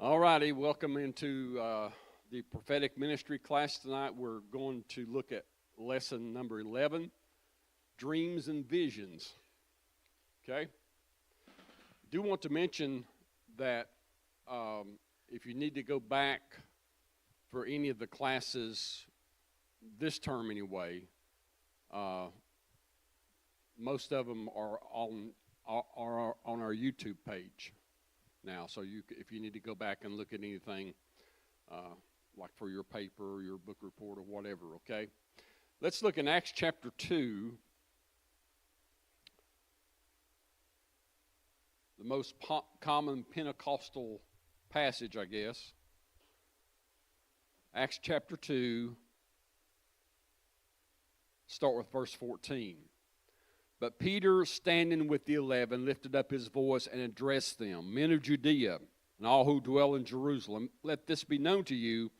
All righty, welcome into the prophetic ministry class tonight. We're going to look at lesson number 11, dreams and visions. Okay? Do want to mention that if you need to go back for any of the classes this term anyway, most of them are on our YouTube page now. So if you need to go back and look at anything, like for your paper or your book report or whatever, okay? Let's look in Acts chapter 2, the most common Pentecostal passage, I guess. Acts chapter 2, start with verse 14. But Peter, standing with the 11, lifted up his voice and addressed them, Men of Judea, and all who dwell in Jerusalem, let this be known to you,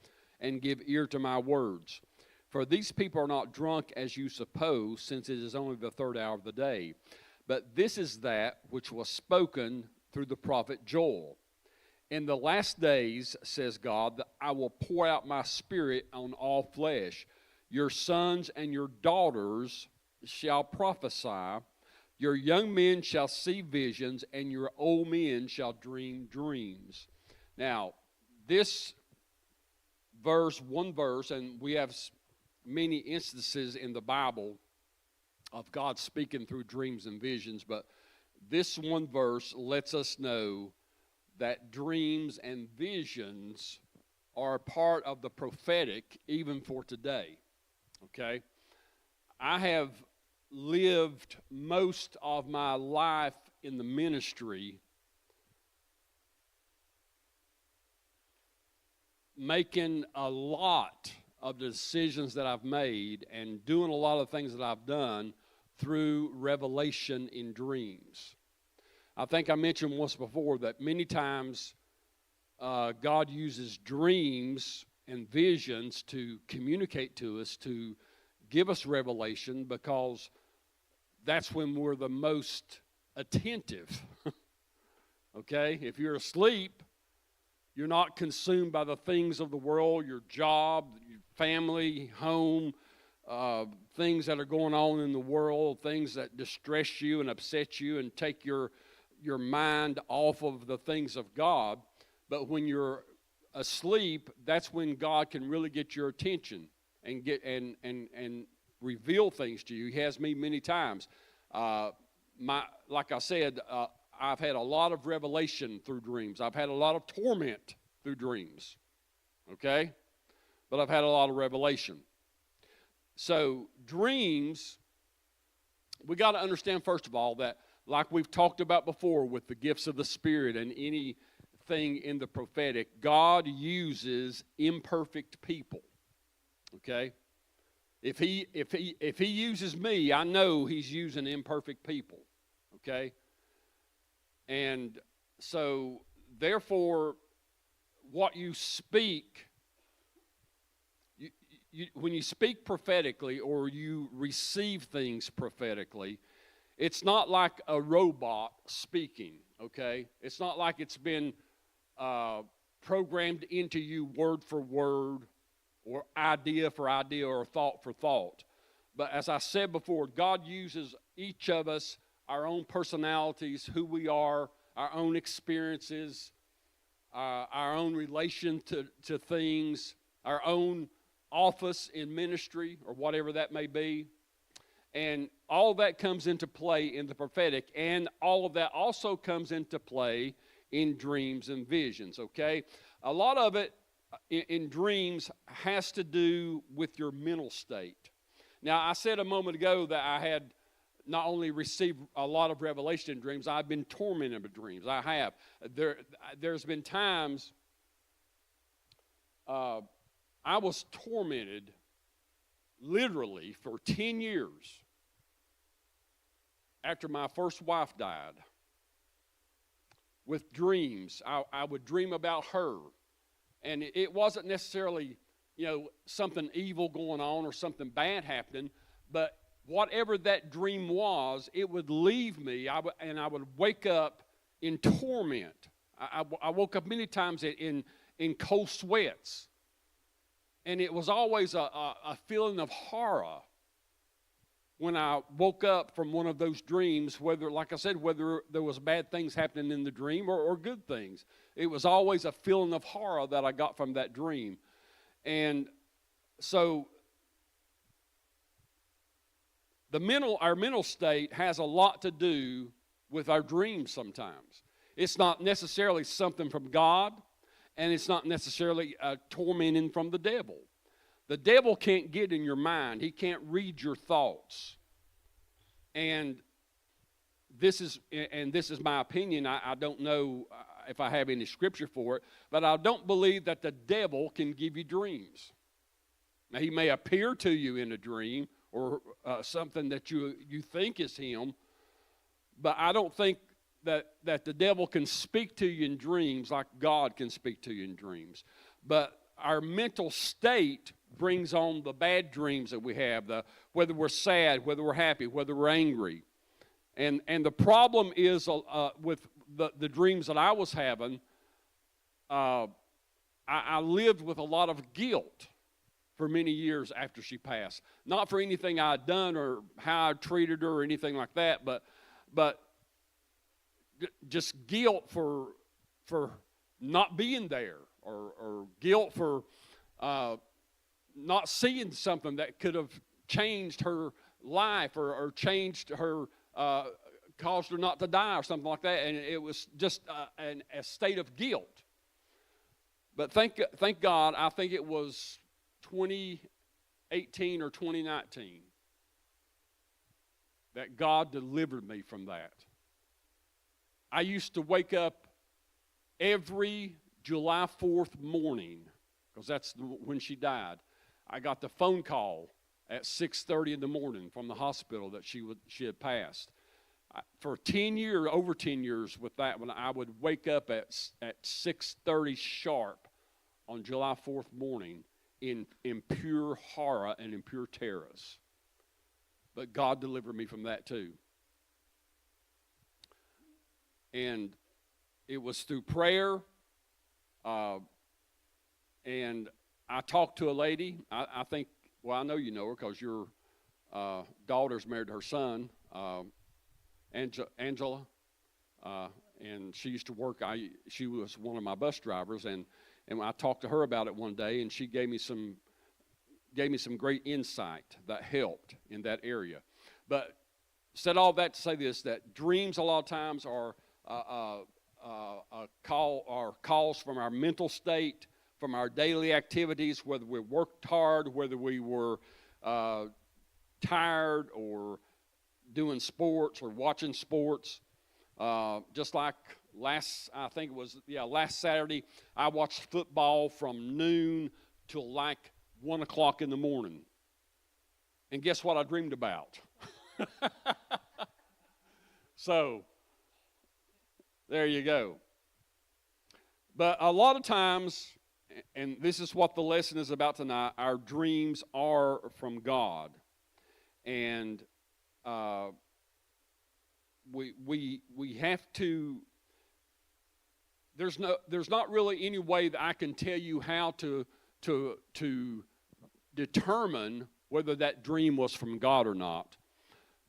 and give ear to my words. For these people are not drunk as you suppose, since it is only the third hour of the day. But this is that which was spoken through the prophet Joel. In the last days, says God, that I will pour out my spirit on all flesh. Your sons and your daughters shall prophesy, your young men shall see visions, and your old men shall dream dreams. Now, this verse, one verse, and we have many instances in the Bible of God speaking through dreams and visions, but this one verse lets us know that dreams and visions are a part of the prophetic even for today, okay? I have lived most of my life in the ministry making a lot of the decisions that I've made and doing a lot of things that I've done through revelation in dreams. I think I mentioned once before that many times God uses dreams and visions to communicate to us, to give us revelation, because that's when we're the most attentive. Okay? If you're asleep, you're not consumed by the things of the world, your job, your family, home, things that are going on in the world, things that distress you and upset you and take your mind off of the things of God. But when you're asleep, that's when God can really get your attention and get and reveal things to you. He has me many times. Like I said, I've had a lot of revelation through dreams. I've had a lot of torment through dreams. Okay? But I've had a lot of revelation. So dreams, we got to understand first of all that, like we've talked about before with the gifts of the Spirit and anything in the prophetic, God uses imperfect people. Okay? If he uses me, I know he's using imperfect people. Okay? And so therefore, what you speak, when you speak prophetically or you receive things prophetically, it's not like a robot speaking, okay? It's not like it's been programmed into you word for word or idea for idea or thought for thought. But as I said before, God uses each of us, our own personalities, who we are, our own experiences, our own relation to things, our own office in ministry or whatever that may be. And all that comes into play in the prophetic, and all of that also comes into play in dreams and visions, okay? A lot of it in dreams has to do with your mental state. Now, I said a moment ago that I had not only received a lot of revelation in dreams, I've been tormented by dreams. I have. There's been times I was tormented literally for 10 years after my first wife died with dreams. I would dream about her. And it wasn't necessarily, something evil going on or something bad happening, but whatever that dream was, it would leave me, and I would wake up in torment. I woke up many times in cold sweats. And it was always a feeling of horror when I woke up from one of those dreams, whether, like I said, whether there was bad things happening in the dream or good things. It was always a feeling of horror that I got from that dream. And so our mental state has a lot to do with our dreams sometimes. It's not necessarily something from God, and it's not necessarily tormenting from the devil. The devil can't get in your mind. He can't read your thoughts. And this is my opinion. I don't know if I have any scripture for it, but I don't believe that the devil can give you dreams. Now, he may appear to you in a dream or something that you think is him, but I don't think that the devil can speak to you in dreams like God can speak to you in dreams. But our mental state brings on the bad dreams that we have, whether we're sad, whether we're happy, whether we're angry. And the problem is with the dreams that I was having, I lived with a lot of guilt for many years after she passed. Not for anything I had done or how I treated her or anything like that, but just guilt for not being there, or guilt for not seeing something that could have changed her life or changed her, caused her not to die or something like that. And it was just a state of guilt. But thank God, I think it was 2018 or 2019 that God delivered me from that. I used to wake up every July 4th morning, because that's when she died. I got the phone call at 6:30 in the morning from the hospital that she had passed. For over 10 years with that, when I would wake up at 6:30 sharp on July 4th morning in pure horror and in pure terrors. But God delivered me from that too. And it was through prayer. And I talked to a lady. I think, well, I know you know her because your daughter's married to her son, Angela. And she used to work. She was one of my bus drivers, and I talked to her about it one day, and she gave me some great insight that helped in that area. But said all that to say this: that dreams a lot of times are calls from our mental state, from our daily activities, whether we worked hard, whether we were tired, or doing sports or watching sports. Just like last Saturday, I watched football from noon till like 1 o'clock in the morning. And guess what I dreamed about? So, there you go. But a lot of times, and this is what the lesson is about tonight, our dreams are from God. And we have to, there's not really any way that I can tell you how to determine whether that dream was from God or not.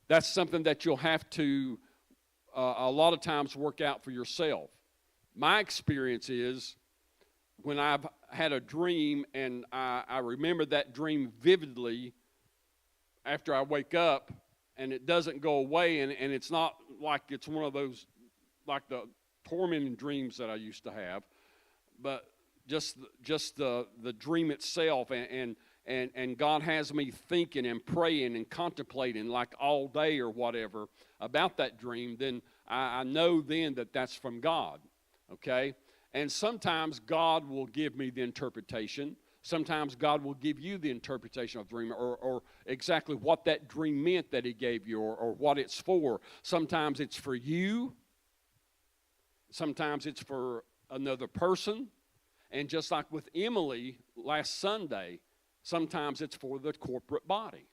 That's something that you'll have to a lot of times work out for yourself. My experience is when I've had a dream and I remember that dream vividly after I wake up, and it doesn't go away, and it's not like it's one of those, like the tormenting dreams that I used to have, but just the dream itself, and God has me thinking and praying and contemplating like all day or whatever about that dream, then I know then that that's from God, okay? And sometimes God will give me the interpretation. Sometimes God will give you the interpretation of the dream, or exactly what that dream meant that he gave you, or what it's for. Sometimes it's for you. Sometimes it's for another person. And just like with Emily last Sunday, sometimes it's for the corporate body.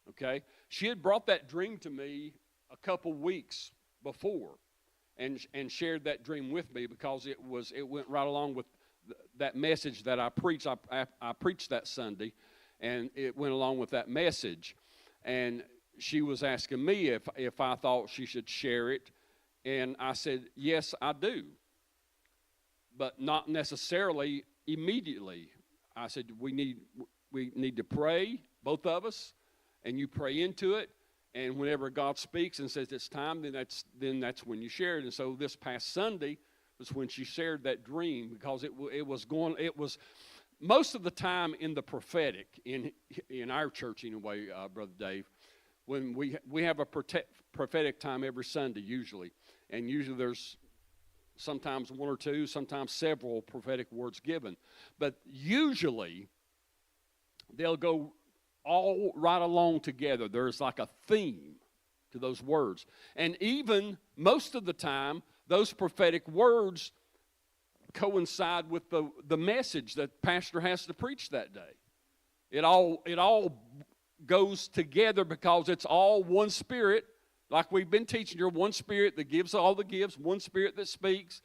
Okay? She had brought that dream to me a couple weeks before. and shared that dream with me because it went right along with that message that I preached. I preached that Sunday, and it went along with that message. And she was asking me if I thought she should share it, and I said, yes, I do, but not necessarily immediately. I said, we need to pray, both of us, and you pray into it, and whenever God speaks and says it's time, then that's when you share it. And so this past Sunday was when she shared that dream, because it was most of the time in the prophetic in our church anyway, Brother Dave, when we have a prophetic time every Sunday usually, and usually there's sometimes one or two, sometimes several prophetic words given, but usually they'll go all right along together. There's like a theme to those words. And even most of the time, those prophetic words coincide with the message that pastor has to preach that day. It all goes together because it's all one Spirit, like we've been teaching here, one Spirit that gives all the gifts, one Spirit that speaks,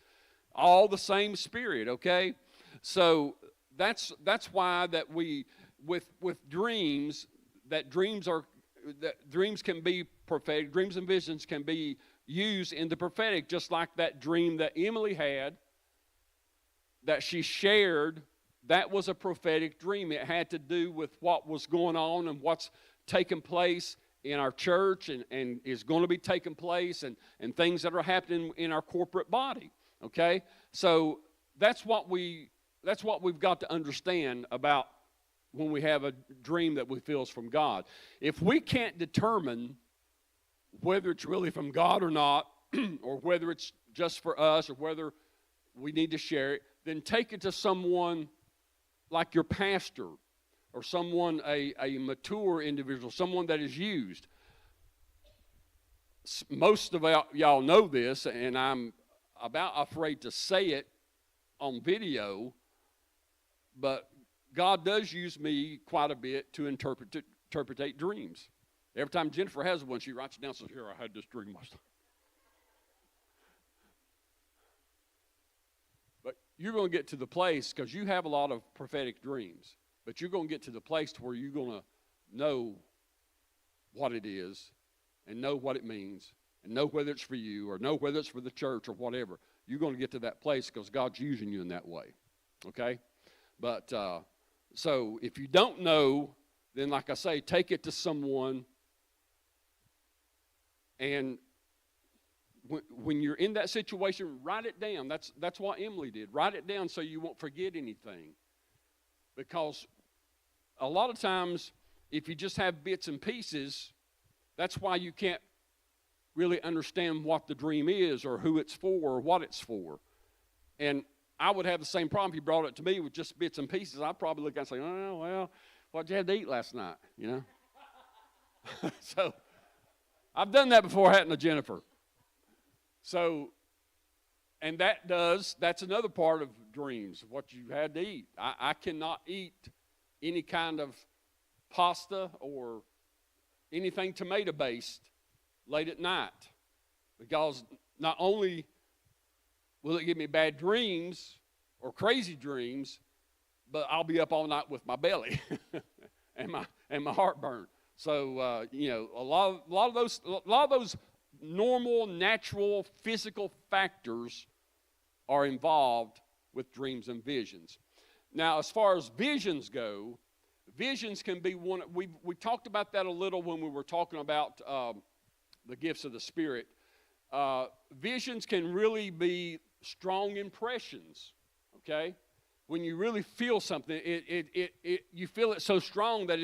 all the same Spirit, okay? So that's why that we with dreams, that dreams can be prophetic, dreams and visions can be used in the prophetic, just like that dream that Emily had that she shared. That was a prophetic dream. It had to do with what was going on and what's taking place in our church and is going to be taking place, and things that are happening in our corporate body. Okay? So that's what we've got to understand about when we have a dream that we feel is from God. If we can't determine whether it's really from God or not, or whether it's just for us, or whether we need to share it, then take it to someone like your pastor, or someone, a mature individual, someone that is used. Most of y'all know this, and I'm about afraid to say it on video, but God does use me quite a bit to interpret dreams. Every time Jennifer has one, she writes it down and says, here, I had this dream last night. But you're going to get to the place, because you have a lot of prophetic dreams, but you're going to get to the place to where you're going to know what it is and know what it means and know whether it's for you or know whether it's for the church or whatever. You're going to get to that place because God's using you in that way, okay? But so if you don't know, then like I say, take it to someone, and when you're in that situation, write it down. That's what Emily did. Write it down so you won't forget anything. Because a lot of times, if you just have bits and pieces, that's why you can't really understand what the dream is or who it's for or what it's for. And I would have the same problem if you brought it to me with just bits and pieces. I'd probably look and say, oh, well, what'd you have to eat last night, you know? So I've done that before, hadn't I, Jennifer? So, and that's another part of dreams, what you had to eat. I cannot eat any kind of pasta or anything tomato-based late at night, because not only will it give me bad dreams or crazy dreams, but I'll be up all night with my belly and my heartburn. So a lot of those normal, natural, physical factors are involved with dreams and visions. Now, as far as visions go, visions can be one. We talked about that a little when we were talking about the gifts of the Spirit. Visions can really be strong impressions. Okay, when you really feel something, you feel it so strong that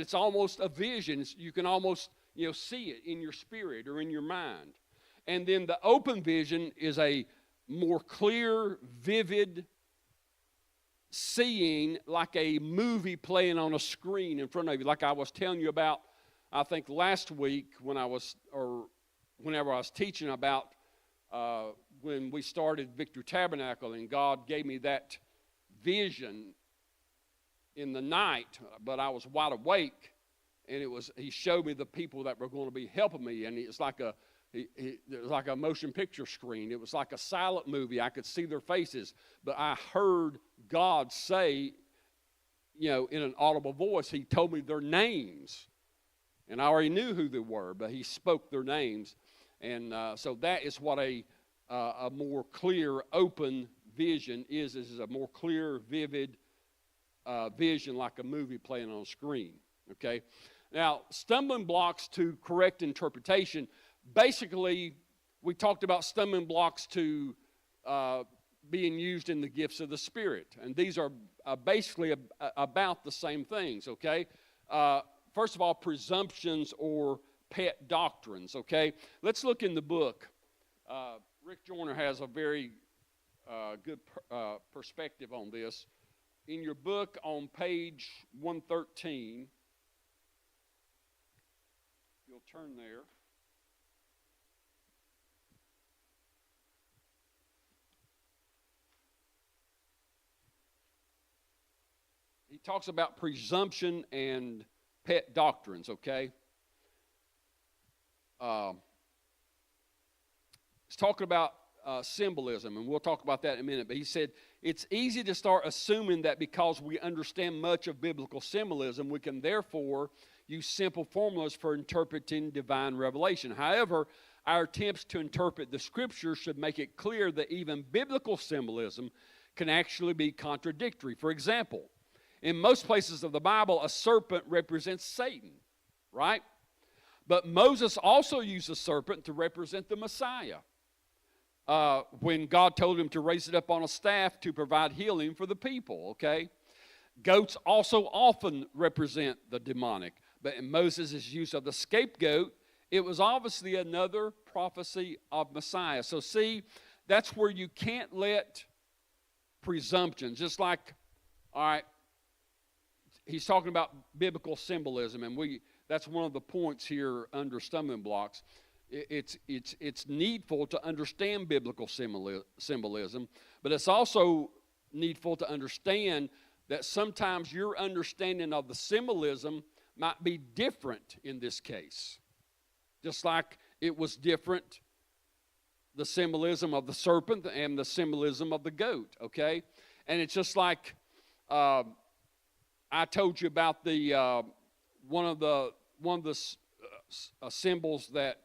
it's almost a vision. You can almost see it in your spirit or in your mind. And then the open vision is a more clear, vivid seeing, like a movie playing on a screen in front of you, like I was telling you about, I think last week whenever I was teaching about when we started Victory Tabernacle, and God gave me that vision in the night, but I was wide awake, and he showed me the people that were going to be helping me, and it's like It was like a motion picture screen. It was like a silent movie. I could see their faces, but I heard God say, in an audible voice, he told me their names. And I already knew who they were, but he spoke their names. And so that is what a more clear, open vision is a more clear, vivid vision, like a movie playing on a screen. Okay? Now, stumbling blocks to correct interpretation. Basically, we talked about stumbling blocks to being used in the gifts of the Spirit. And these are basically about the same things, okay? First of all, presumptions or pet doctrines, okay? Let's look in the book. Rick Joyner has a very good perspective on this. In your book on page 113, you'll turn there. He talks about presumption and pet doctrines, okay? He's talking about symbolism, and we'll talk about that in a minute. But he said, it's easy to start assuming that because we understand much of biblical symbolism, we can therefore use simple formulas for interpreting divine revelation. However, our attempts to interpret the Scriptures should make it clear that even biblical symbolism can actually be contradictory. For example, in most places of the Bible, a serpent represents Satan, right? But Moses also used a serpent to represent the Messiah when God told him to raise it up on a staff to provide healing for the people, okay? Goats also often represent the demonic. But in Moses' use of the scapegoat, it was obviously another prophecy of Messiah. So see, that's where you can't let presumptions, just like, all right, he's talking about biblical symbolism, and that's one of the points here under stumbling blocks. It's needful to understand biblical symbolism, but it's also needful to understand that sometimes your understanding of the symbolism might be different in this case. Just like it was different, the symbolism of the serpent and the symbolism of the goat, okay? And it's just like I told you about the one of the symbols that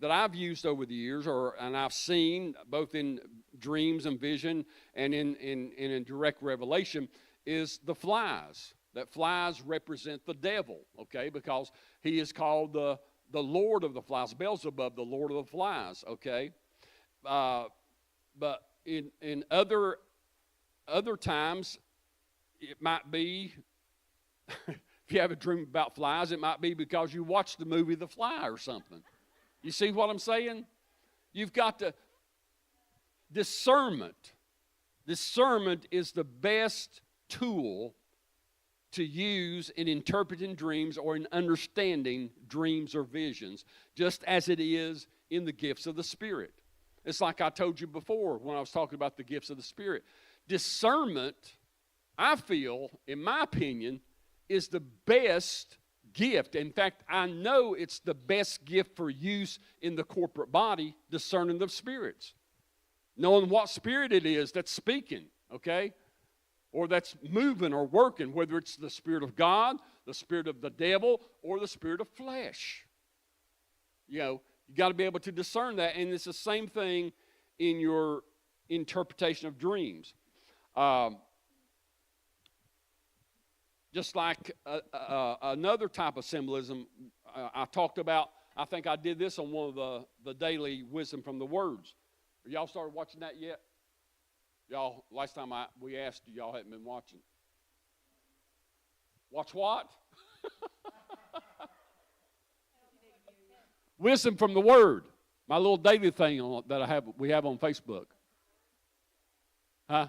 I've used over the years, and I've seen both in dreams and vision and in direct revelation, is the flies. That flies represent the devil, okay, because he is called the Lord of the flies, Beelzebub, the Lord of the flies, okay. But in other times, it might be. If you have a dream about flies, it might be because you watched the movie The Fly or something. You see what I'm saying? You've got to discernment. Discernment is the best tool to use in interpreting dreams or in understanding dreams or visions, just as it is in the gifts of the Spirit. It's like I told you before when I was talking about the gifts of the Spirit. Discernment, I feel, in my opinion, is the best gift. In fact, I know it's the best gift for use in the corporate body, discerning the spirits. Knowing what spirit it is that's speaking, okay? Or that's moving or working, whether it's the Spirit of God, the spirit of the devil, or the spirit of flesh. You got to be able to discern that, and it's the same thing in your interpretation of dreams. Just like another type of symbolism I talked about, I think I did this on one of the daily wisdom from the words. Have y'all started watching that yet? Y'all, last time we asked you, y'all hadn't been watching. Watch what? Wisdom from the Word. My little daily thing that we have on Facebook. Huh?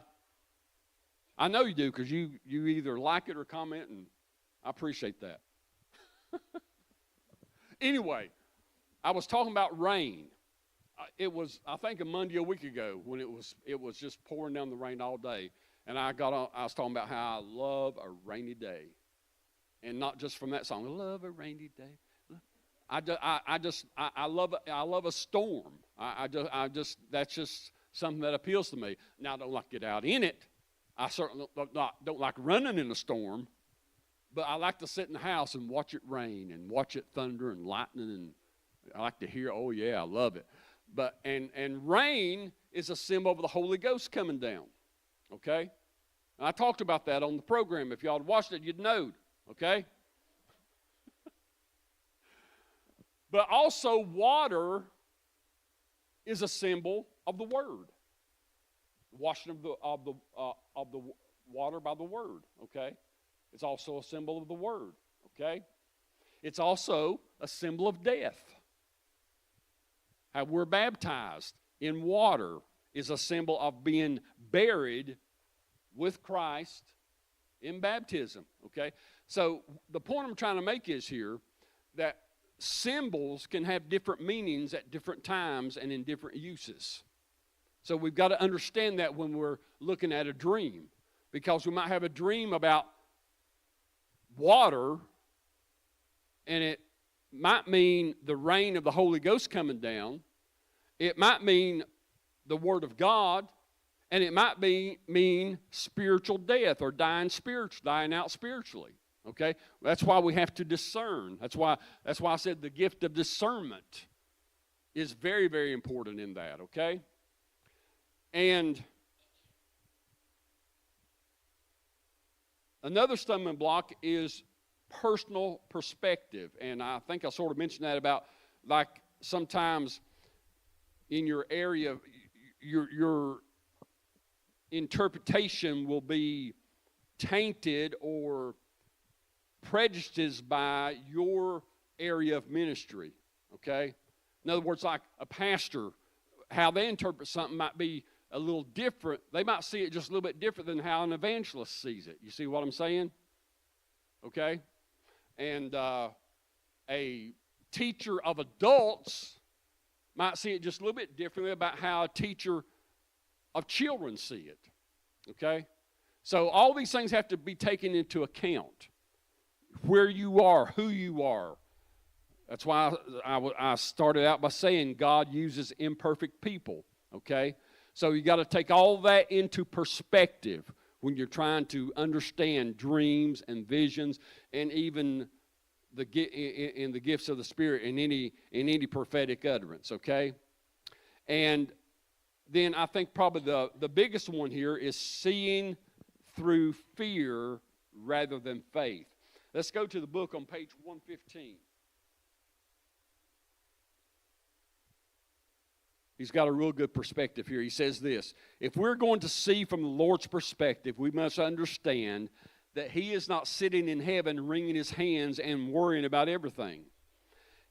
I know you do, because you either like it or comment, and I appreciate that. Anyway, I was talking about rain. It was, I think, a Monday a week ago when it was just pouring down the rain all day, and I was talking about how I love a rainy day, and not just from that song. I love a rainy day. I love a storm. That's just something that appeals to me. Now, I don't like to get out in it. I certainly don't like running in a storm, but I like to sit in the house and watch it rain and watch it thunder and lightning, and I like to hear, oh yeah, I love it. But and rain is a symbol of the Holy Ghost coming down. Okay? And I talked about that on the program. If y'all had watched it, you'd know. Okay? But also water is a symbol of the Word. Washing of the water by the Word. Okay? It's also a symbol of the Word. Okay? It's also a symbol of death. How we're baptized in water is a symbol of being buried with Christ in baptism. Okay? So the point I'm trying to make is here that symbols can have different meanings at different times and in different uses. So we've got to understand that when we're looking at a dream, because we might have a dream about water, and it might mean the rain of the Holy Ghost coming down. It might mean the Word of God, and it might mean spiritual death or dying out spiritually. Okay? That's why we have to discern. That's why I said the gift of discernment is very, very important in that, okay? And another stumbling block is personal perspective. And I think I sort of mentioned that about, like, sometimes in your area, your interpretation will be tainted or prejudiced by your area of ministry, okay? In other words, like a pastor, how they interpret something might be a little different. They might see it just a little bit different than how an evangelist sees it. You see what I'm saying? Okay? And a teacher of adults might see it just a little bit differently about how a teacher of children see it. Okay? So all these things have to be taken into account. Where you are, who you are. That's why I started out by saying God uses imperfect people, okay? So you got to take all that into perspective when you're trying to understand dreams and visions and even in the gifts of the Spirit in any prophetic utterance, okay? And then I think probably the biggest one here is seeing through fear rather than faith. Let's go to the book on page 115. He's got a real good perspective here. He says this: if we're going to see from the Lord's perspective, we must understand that He is not sitting in heaven wringing His hands and worrying about everything.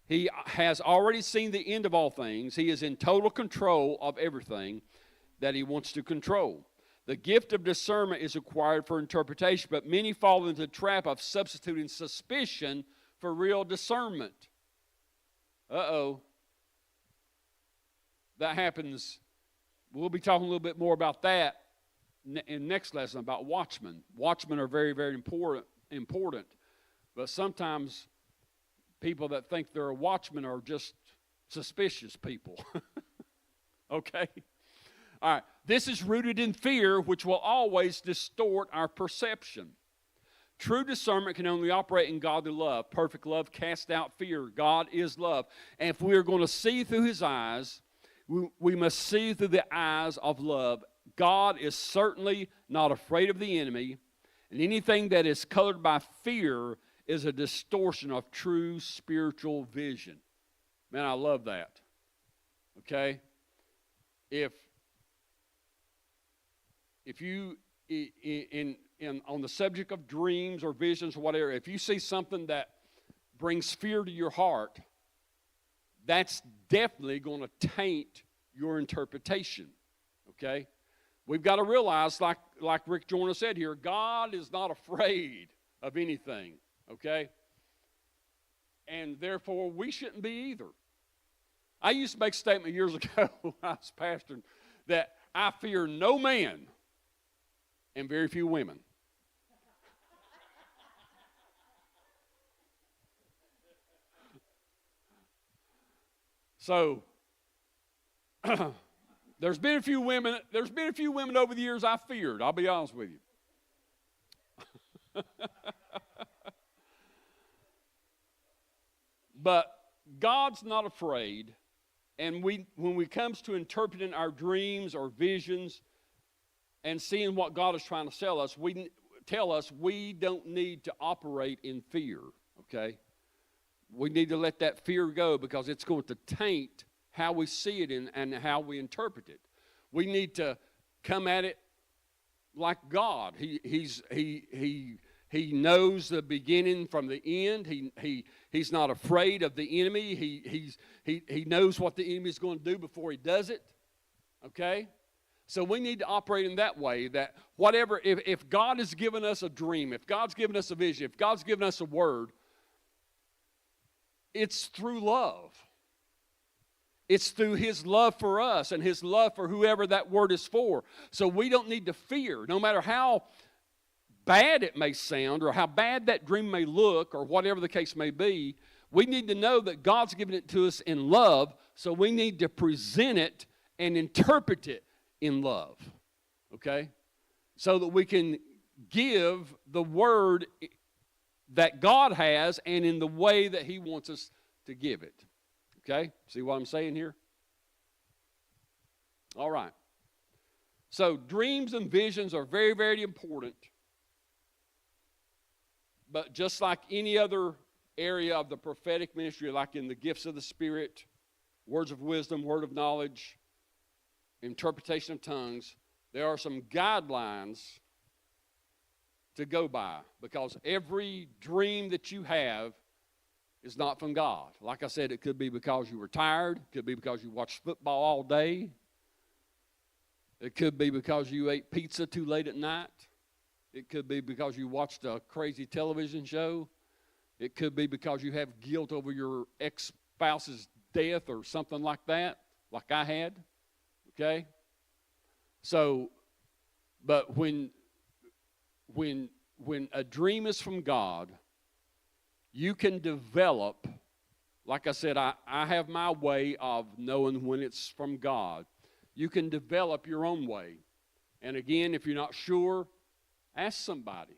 He has already seen the end of all things. He is in total control of everything that He wants to control. The gift of discernment is required for interpretation, but many fall into the trap of substituting suspicion for real discernment. Uh-oh. That happens. We'll be talking a little bit more about that in next lesson about watchmen. Watchmen are very, very important. But sometimes people that think they're a watchman are just suspicious people. Okay? All right. This is rooted in fear, which will always distort our perception. True discernment can only operate in godly love. Perfect love casts out fear. God is love. And if we are going to see through His eyes, we must see through the eyes of love. God is certainly not afraid of the enemy, and anything that is colored by fear is a distortion of true spiritual vision. Man, I love that. Okay? If you, on the subject of dreams or visions or whatever, if you see something that brings fear to your heart, that's definitely going to taint your interpretation, okay? We've got to realize, like Rick Joyner said here, God is not afraid of anything, okay? And therefore, we shouldn't be either. I used to make a statement years ago when I was pastoring that I fear no man and very few women. So there's been a few women over the years I feared, I'll be honest with you. But God's not afraid, and when it comes to interpreting our dreams or visions and seeing what God is trying to tell us, we don't need to operate in fear, okay? We need to let that fear go because it's going to taint how we see it and how we interpret it. We need to come at it like God. He knows the beginning from the end. He's not afraid of the enemy. He knows what the enemy is going to do before he does it. Okay? So we need to operate in that way, that whatever, if God has given us a dream, if God's given us a vision, if God's given us a word, it's through love. It's through his love for us and his love for whoever that word is for. So we don't need to fear, no matter how bad it may sound or how bad that dream may look or whatever the case may be. We need to know that God's given it to us in love, so we need to present it and interpret it in love, okay? So that we can give the word that God has and in the way that he wants us to give it, okay? See what I'm saying here? All right. So dreams and visions are very, very important. But just like any other area of the prophetic ministry, like in the gifts of the Spirit, words of wisdom, word of knowledge, interpretation of tongues, there are some guidelines to go by, because every dream that you have is not from God. Like I said, it could be because you were tired. It could be because you watched football all day. It could be because you ate pizza too late at night. It could be because you watched a crazy television show. It could be because you have guilt over your ex-spouse's death or something like that, like I had. Okay? So, but when a dream is from God, you can develop, like I said, I have my way of knowing when it's from God. You can develop your own way. And again, if you're not sure, ask somebody.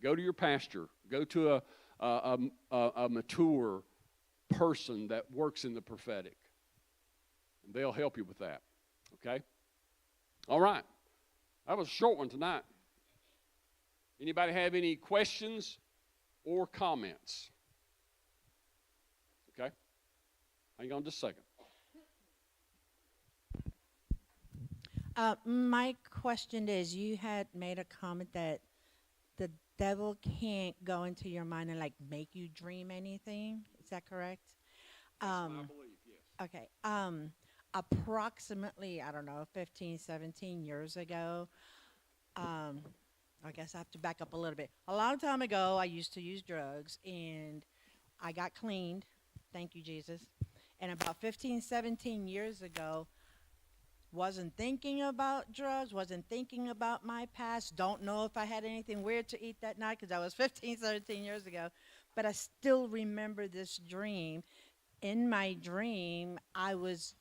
Go to your pastor. Go to a mature person that works in the prophetic. And they'll help you with that. Okay? All right. That was a short one tonight. Anybody have any questions or comments? Okay? Hang on just a second. My question is, you had made a comment that the devil can't go into your mind and like make you dream anything. Is that correct? I believe, yes. Okay. Approximately, I don't know, 15, 17 years ago, I guess I have to back up a little bit. A long time ago, I used to use drugs, and I got cleaned. Thank you, Jesus. And about 15, 17 years ago, wasn't thinking about drugs, wasn't thinking about my past, don't know if I had anything weird to eat that night because I was 15, 17 years ago, but I still remember this dream. In my dream, I was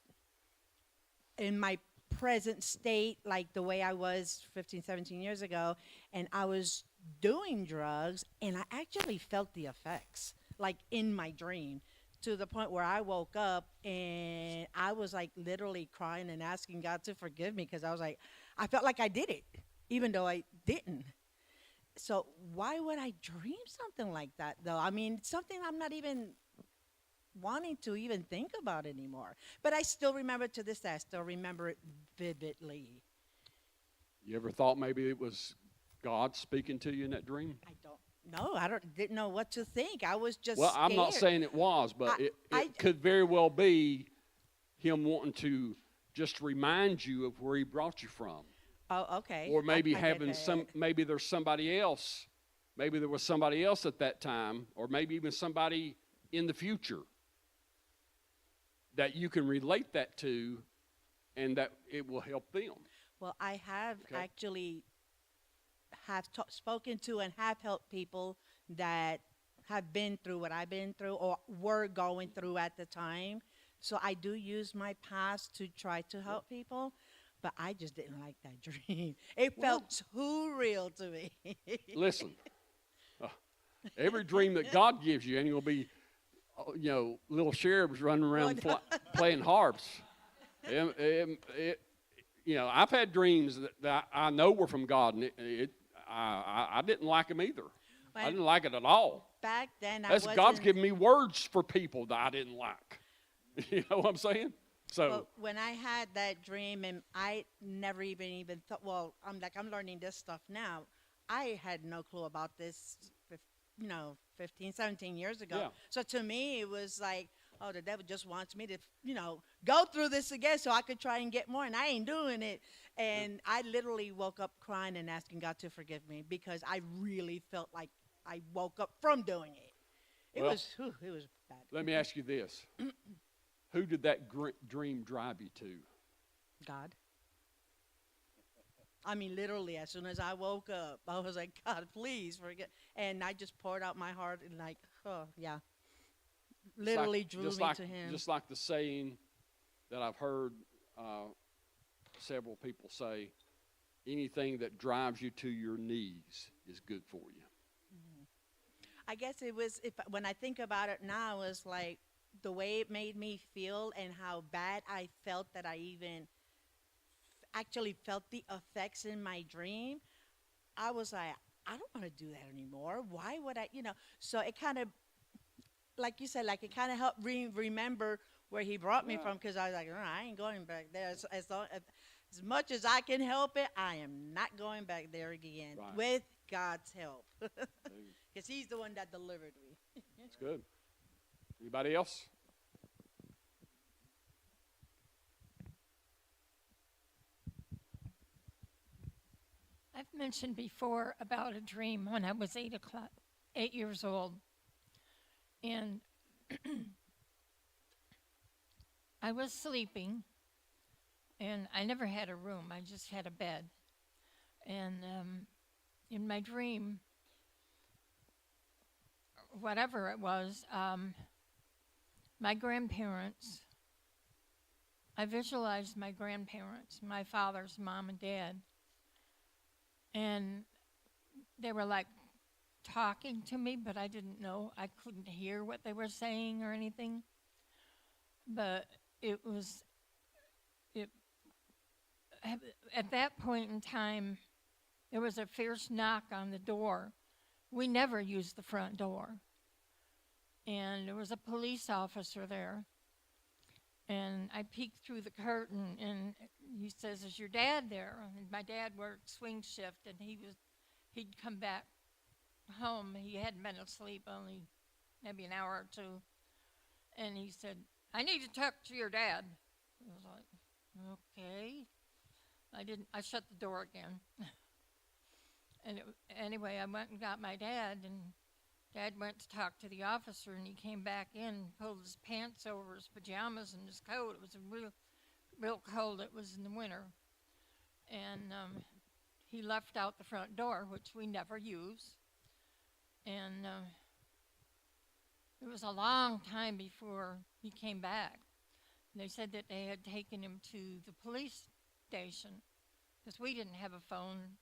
in my present state, like the way I was 15, 17 years ago, and I was doing drugs, and I actually felt the effects, like in my dream, to the point where I woke up and I was like literally crying and asking God to forgive me because I was like, I felt like I did it, even though I didn't. So why would I dream something like that, though? I mean, something I'm not even wanting to even think about anymore. But I still remember to this day. I still remember it vividly. You ever thought maybe it was God speaking to you in that dream? I don't know. Didn't know what to think. I was just Well, I'm not scared. saying it was, but it could very well be him wanting to just remind you of where he brought you from. Oh, okay. Or maybe I get having that. maybe there's somebody else. Maybe there was somebody else at that time, or maybe even somebody in the future that you can relate that to, and that it will help them. Well, I have Okay. actually spoken to and have helped people that have been through what I've been through or were going through at the time. So I do use my past to try to help people, but I just didn't like that dream. It Well, felt too real to me. listen, uh, every dream that God gives you ain't going to be, little cherubs running Well, around playing harps. I've had dreams that I know were from God, and I didn't like them either. I when didn't like it at all. back then I That's God's wasn't. giving me words for people that I didn't like. You know what I'm saying? So, Well, when I had that dream, and I never even thought. Well, I'm learning this stuff now. I had no clue about this, 15, 17 years ago. yeah. So to me, it was like, oh, the devil just wants me to, go through this again so I could try and get more, and I ain't doing it. And I literally woke up crying and asking God to forgive me because I really felt like I woke up from doing it. Well, It was bad. let me ask you this. Who did that dream drive you to? God. I mean, literally, as soon as I woke up, I was like, God, please forget. And I just poured out my heart and, like, oh, yeah. Literally drew me to Him. Just like the saying that I've heard several people say, anything that drives you to your knees is good for you. I guess it was, when I think about it now, it's like the way it made me feel and how bad I felt that I even actually felt the effects in my dream. I was like, I don't want to do that anymore. Why would I, So it kind of, like you said, like it kind of helped remember where He brought me Yeah. from, because I was like, "Oh, I ain't going back there. As much as I can help it, I am not going back there again Right. with God's help, because He's the one that delivered me." That's good. Anybody else? I've mentioned before about a dream when I was 8 years old. And I was sleeping, and I never had a room. I just had a bed. And in my dream, whatever it was, my grandparents, I visualized my grandparents, my father's mom and dad, and they were like talking to me, but I didn't know. I couldn't hear what they were saying or anything. But it at that point in time, there was a fierce knock on the door. We never used the front door. And there was a police officer there. And I peeked through the curtain, and he says, "Is your dad there?" And my dad worked swing shift, and he'd come back home. He hadn't been asleep only maybe an hour or two. And he said, "I need to talk to your dad." I was like, okay. I shut the door again. And anyway, I went and got my dad, and Dad went to talk to the officer, and he came back in and pulled his pants over his pajamas and his coat. It was real cold. It was in the winter. And he left out the front door, which we never use. And it was a long time before he came back. And they said that they had taken him to the police station because we didn't have a phone,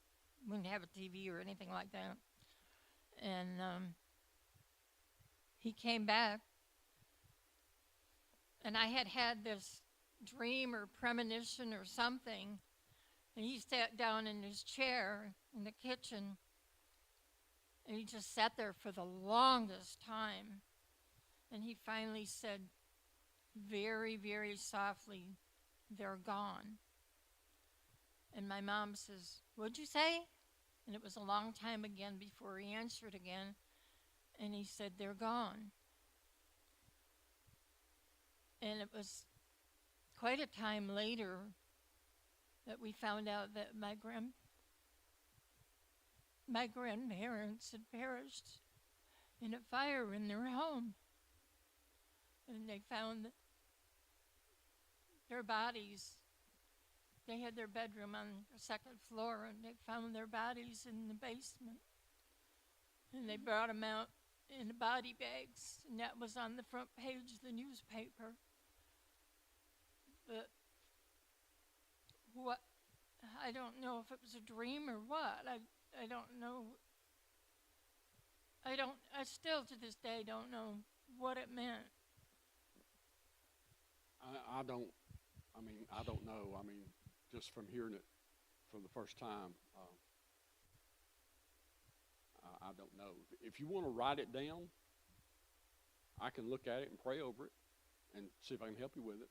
we didn't have a TV or anything like that. And he came back, and I had this dream or premonition or something, and he sat down in his chair in the kitchen, and he just sat there for the longest time. And he finally said, very, very softly, "They're gone." And my mom says, "What'd you say?" And it was a long time again before he answered again. And he said, "They're gone." And it was quite a time later that we found out that my grandparents had perished in a fire in their home. And they found their bodies. They had their bedroom on the second floor, and they found their bodies in the basement. And they brought them out in body bags, and that was on the front page of the newspaper. what, I don't know if it was a dream or what. I don't know. I still to this day don't know what it meant. I don't. I don't know. Just from hearing it for the first time, I don't know. If you want to write it down, I can look at it and pray over it and see if I can help you with it.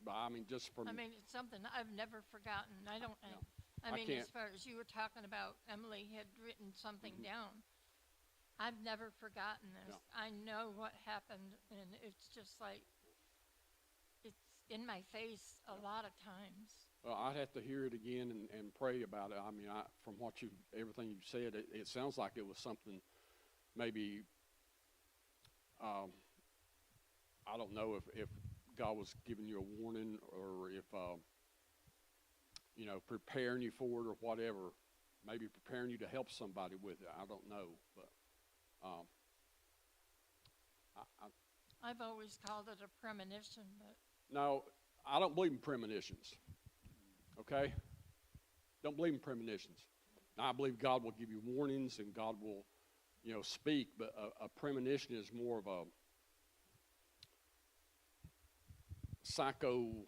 But just from. It's something I've never forgotten. I don't. Yeah. I mean, can't. as far as you were talking about, Emily had written something down. I've never forgotten this. Yeah. I know what happened, and it's just like it's in my face a lot of times. Well, I'd have to hear it again and pray about it. From everything you said, it sounds like it was something maybe, I don't know if God was giving you a warning or if, preparing you for it or whatever, maybe preparing you to help somebody with it. I don't know, but I've always called it a premonition, but no, I don't believe in premonitions. Okay? Don't believe in premonitions. Now, I believe God will give you warnings and God will, speak, but a premonition is more of a psycho,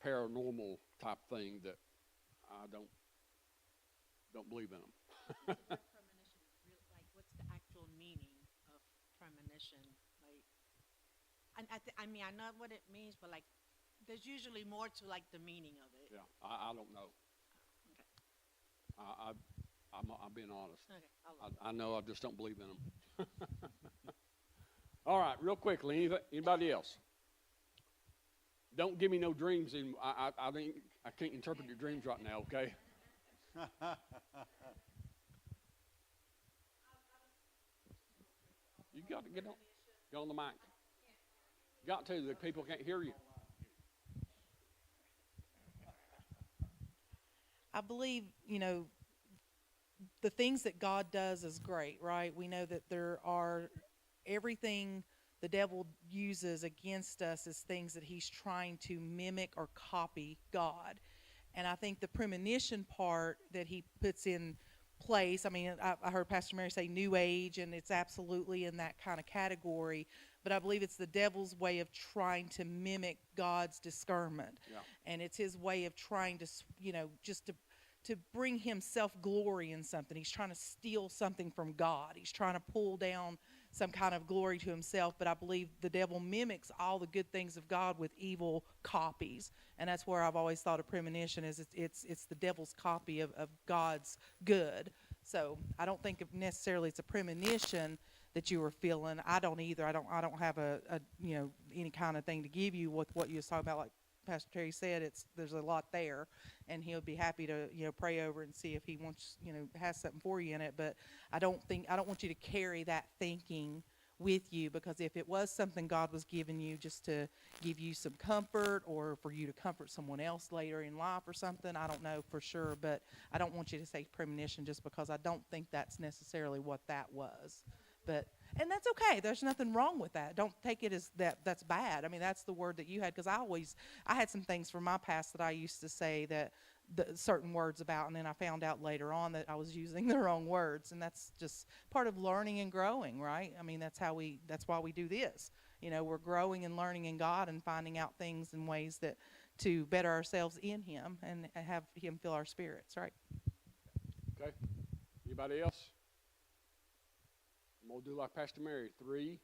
paranormal type thing that I don't believe in them. Premonition, what's the actual meaning of premonition? I know what it means, but there's usually more to the meaning of it. Yeah, I don't know. Okay. I'm being honest. Okay. I know, I just don't believe in them. All right, real quickly, anybody else? Don't give me no dreams. I can't interpret your dreams right now, okay? You got to get on the mic. Got to. The people can't hear you. I believe, the things that God does is great, right? We know that there are everything the devil uses against us is things that he's trying to mimic or copy God. And I think the premonition part that he puts in place, I heard Pastor Mary say New Age, and it's absolutely in that kind of category. But I believe it's the devil's way of trying to mimic God's discernment. Yeah. And it's his way of trying to, just to bring himself glory in something. He's trying to steal something from God. He's trying to pull down some kind of glory to himself. But I believe the devil mimics all the good things of God with evil copies. And that's where I've always thought of premonition is it's the devil's copy of God's good. So I don't think necessarily it's a premonition that you were feeling. I don't either. I don't have a any kind of thing to give you with what you was talking about, like Pastor Terry said. There's a lot there, and he'll be happy to pray over and see if he wants has something for you in it. But I don't want you to carry that thinking with you, because if it was something God was giving you just to give you some comfort or for you to comfort someone else later in life or something, I don't know for sure, but I don't want you to say premonition just because I don't think that's necessarily what that was. And that's okay. There's nothing wrong with that. Don't take it as that's bad. That's the word that you had, because I had some things from my past that I used to say that certain words about, and then I found out later on that I was using the wrong words, and that's just part of learning and growing, right? That's why we do this. We're growing and learning in God and finding out things and ways that to better ourselves in Him and have Him fill our spirits, right? Okay. Anybody else? I'm going to do like Pastor Mary. 3,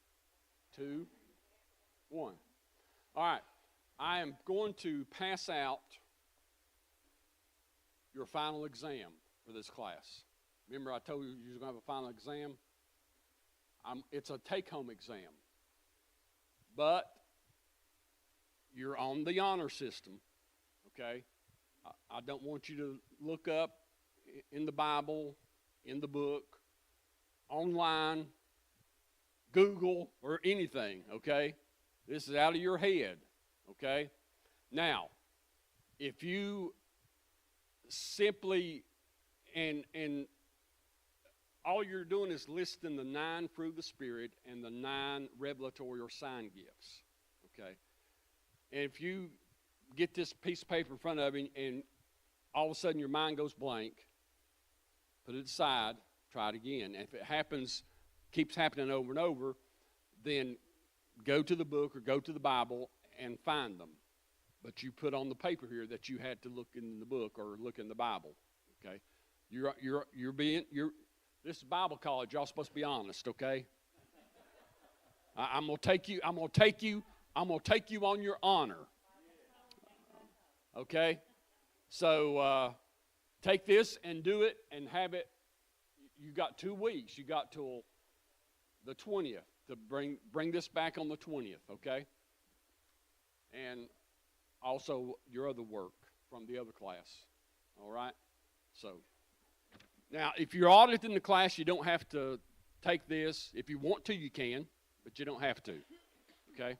2, 1. All right. I am going to pass out your final exam for this class. Remember I told you you're going to have a final exam? It's a take-home exam. But you're on the honor system, okay? I don't want you to look up in the Bible, in the book, online, Google, or anything, okay? This is out of your head, okay? Now, if you simply, and all you're doing is listing the 9 fruit of the Spirit and the 9 revelatory or sign gifts, okay? And if you get this piece of paper in front of you, and all of a sudden your mind goes blank, put it aside, try it again. And if it happens, keeps happening over and over, then go to the book or go to the Bible and find them. But you put on the paper here that you had to look in the book or look in the Bible. Okay, this is Bible college. Y'all supposed to be honest. Okay, I'm gonna take you on your honor. Okay, so take this and do it and have it. You got 2 weeks. You got till the 20th to bring this back on the 20th. Okay, and also your other work from the other class. All right? So, now, if you're audited in the class, you don't have to take this. If you want to, you can, but you don't have to. Okay?